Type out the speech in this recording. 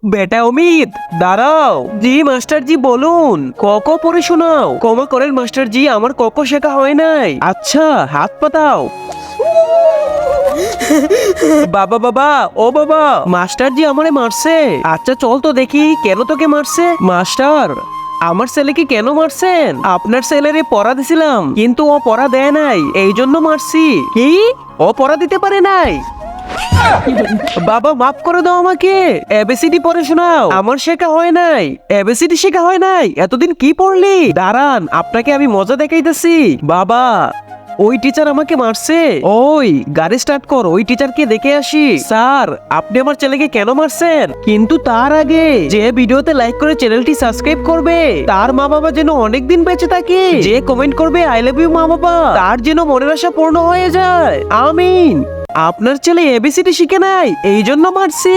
বেটা অমিত, দাঁড়াও। জি মাস্টার জি বলুন। ক পড়ে শোনাও। ক্ষমা করেন মাস্টার জি, আমার ক শেখা হয় নাই। আচ্ছা, হাত পাতাও। বাবা বাবা, ও বাবা, মাস্টার জি আমারে মারছে। আচ্ছা চল তো দেখি কেন তোকে মারছে। মাস্টার, আমার ছেলেকে কেন মারছেন? আপনার ছেলেরে পড়া দিছিলাম, কিন্তু ও পড়া দেয় নাই, এই জন্য মারছি। কি? ও পড়া দিতে পারে নাই? বাবা মাফ করে দাও আমাকে। এবিসিডি পড়ে শোনাও, আমার শেখা হয় নাই। এবিসিডি শেখা হয় নাই? এতদিন কি পড়লি? দাঁড়ান, আপনাকে আমি মজা দেখাইতেছি। বাবা, ওই টিচার আমাকে মারছে। ওই গাড়ি স্টার্ট কর, ওই টিচারকে দেখে আসি। স্যার, আপনি আমার ছেলেকে কেন মারছেন? কিন্তু তার আগে যে ভিডিওতে লাইক করে চ্যানেলটি সাবস্ক্রাইব করবে, তার মা বাবা যেন অনেকদিন বেঁচে থাকে। যে কমেন্ট করবে আই লাভ ইউ মা বাবা, তার যেন মনের আশা পূর্ণ হয়ে যায়। আমিন। আপনার ছেলে এবিসিডি শিখে নাই, এই জন্য মারছি।